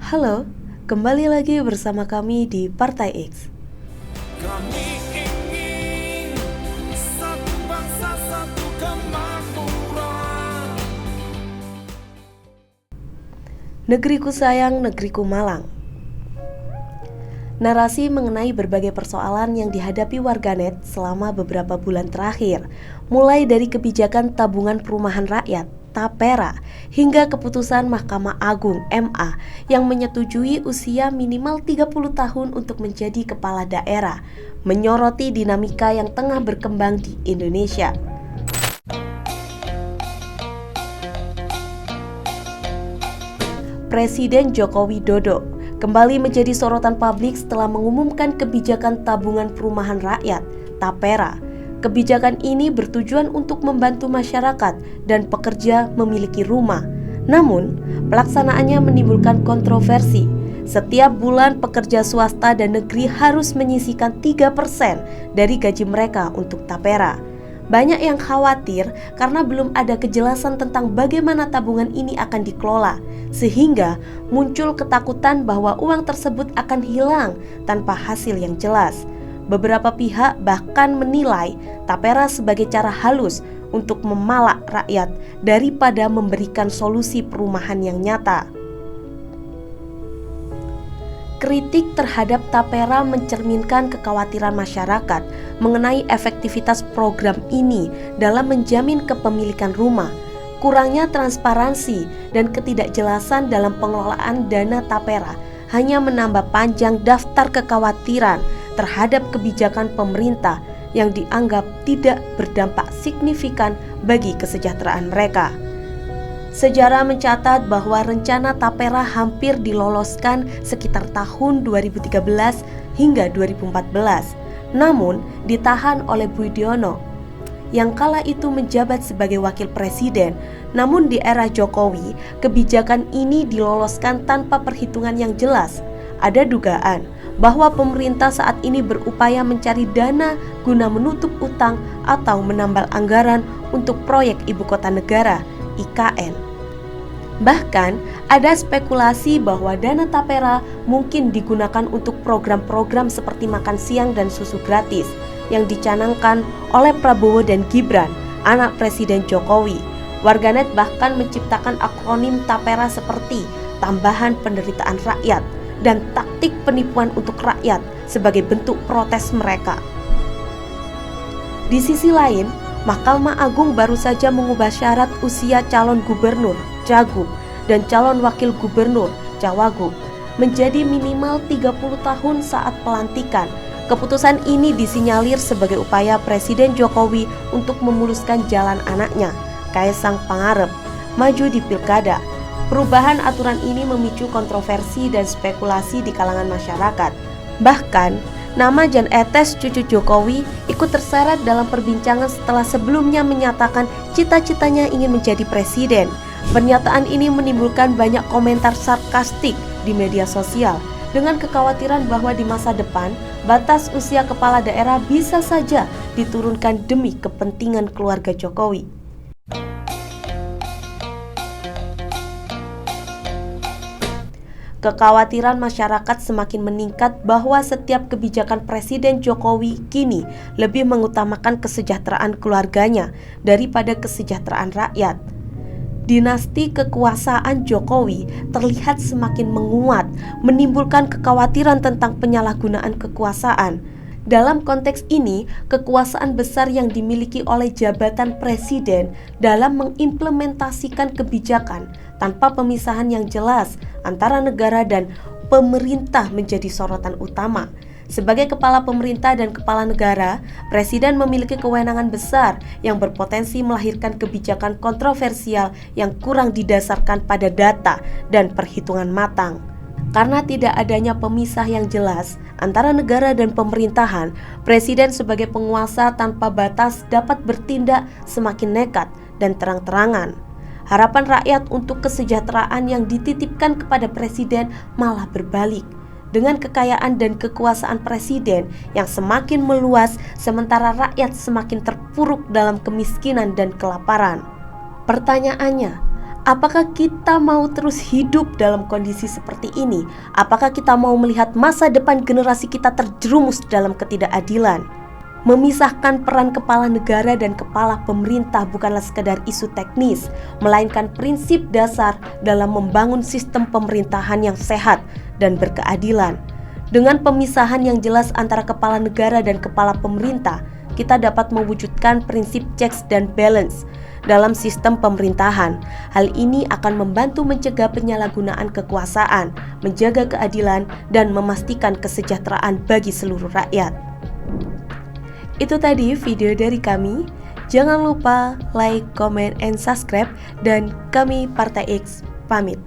Halo, kembali lagi bersama kami di Partai X. Kami ingin satu bangsa, satu kemakmuran. Negeriku sayang, negeriku malang. Narasi mengenai berbagai persoalan yang dihadapi warganet selama beberapa bulan terakhir, mulai dari kebijakan tabungan perumahan rakyat (TAPERA) hingga keputusan Mahkamah Agung (MA) yang menyetujui usia minimal 30 tahun untuk menjadi kepala daerah, menyoroti dinamika yang tengah berkembang di Indonesia. Presiden Joko Widodo kembali menjadi sorotan publik setelah mengumumkan kebijakan tabungan perumahan rakyat (TAPERA). Kebijakan ini bertujuan untuk membantu masyarakat dan pekerja memiliki rumah. Namun, pelaksanaannya menimbulkan kontroversi. Setiap bulan pekerja swasta dan negeri harus menyisihkan 3% dari gaji mereka untuk TAPERA. Banyak yang khawatir karena belum ada kejelasan tentang bagaimana tabungan ini akan dikelola, sehingga muncul ketakutan bahwa uang tersebut akan hilang tanpa hasil yang jelas. Beberapa pihak bahkan menilai TAPERA sebagai cara halus untuk memalak rakyat daripada memberikan solusi perumahan yang nyata. Kritik terhadap TAPERA mencerminkan kekhawatiran masyarakat mengenai efektivitas program ini dalam menjamin kepemilikan rumah, kurangnya transparansi dan ketidakjelasan dalam pengelolaan dana TAPERA hanya menambah panjang daftar kekhawatiran terhadap kebijakan pemerintah yang dianggap tidak berdampak signifikan bagi kesejahteraan mereka. Sejarah mencatat bahwa rencana TAPERA hampir diloloskan sekitar tahun 2013 hingga 2014, namun ditahan oleh Budiono yang kala itu menjabat sebagai wakil presiden. Namun di era Jokowi, kebijakan ini diloloskan tanpa perhitungan yang jelas. Ada dugaan bahwa pemerintah saat ini berupaya mencari dana guna menutup utang atau menambal anggaran untuk proyek Ibu Kota Negara (IKN). Bahkan ada spekulasi bahwa dana TAPERA mungkin digunakan untuk program-program seperti makan siang dan susu gratis yang dicanangkan oleh Prabowo dan Gibran, anak Presiden Jokowi. Warganet bahkan menciptakan akronim TAPERA seperti tambahan penderitaan rakyat dan taktik penipuan untuk rakyat sebagai bentuk protes mereka. Di sisi lain, Mahkamah Agung baru saja mengubah syarat usia calon gubernur, cagup, dan calon wakil gubernur, cawagup menjadi minimal 30 tahun saat pelantikan. Keputusan ini disinyalir sebagai upaya Presiden Jokowi untuk memuluskan jalan anaknya, Kaesang Pangarep, maju di pilkada. Perubahan aturan ini memicu kontroversi dan spekulasi di kalangan masyarakat. Bahkan, nama Jan Etes, cucu Jokowi, ikut terseret dalam perbincangan setelah sebelumnya menyatakan cita-citanya ingin menjadi presiden. Pernyataan ini menimbulkan banyak komentar sarkastik di media sosial dengan kekhawatiran bahwa di masa depan batas usia kepala daerah bisa saja diturunkan demi kepentingan keluarga Jokowi. Kekhawatiran masyarakat semakin meningkat bahwa setiap kebijakan Presiden Jokowi kini lebih mengutamakan kesejahteraan keluarganya daripada kesejahteraan rakyat. Dinasti kekuasaan Jokowi terlihat semakin menguat, menimbulkan kekhawatiran tentang penyalahgunaan kekuasaan. Dalam konteks ini, kekuasaan besar yang dimiliki oleh jabatan presiden dalam mengimplementasikan kebijakan tanpa pemisahan yang jelas antara negara dan pemerintah menjadi sorotan utama. Sebagai kepala pemerintah dan kepala negara, presiden memiliki kewenangan besar yang berpotensi melahirkan kebijakan kontroversial yang kurang didasarkan pada data dan perhitungan matang. Karena tidak adanya pemisah yang jelas antara negara dan pemerintahan, presiden sebagai penguasa tanpa batas dapat bertindak semakin nekat dan terang-terangan. Harapan rakyat untuk kesejahteraan yang dititipkan kepada presiden malah berbalik. Dengan kekayaan dan kekuasaan presiden yang semakin meluas, sementara rakyat semakin terpuruk dalam kemiskinan dan kelaparan. Pertanyaannya, Apakah kita mau terus hidup dalam kondisi seperti ini? Apakah kita mau melihat masa depan generasi kita terjerumus dalam ketidakadilan? Memisahkan peran kepala negara dan kepala pemerintah bukanlah sekadar isu teknis, melainkan prinsip dasar dalam membangun sistem pemerintahan yang sehat dan berkeadilan. Dengan pemisahan yang jelas antara kepala negara dan kepala pemerintah, kita dapat mewujudkan prinsip checks dan balance dalam sistem pemerintahan. Hal ini akan membantu mencegah penyalahgunaan kekuasaan, menjaga keadilan, dan memastikan kesejahteraan bagi seluruh rakyat. Itu tadi video dari kami. Jangan lupa like, comment, and subscribe. Dan kami Partai X pamit.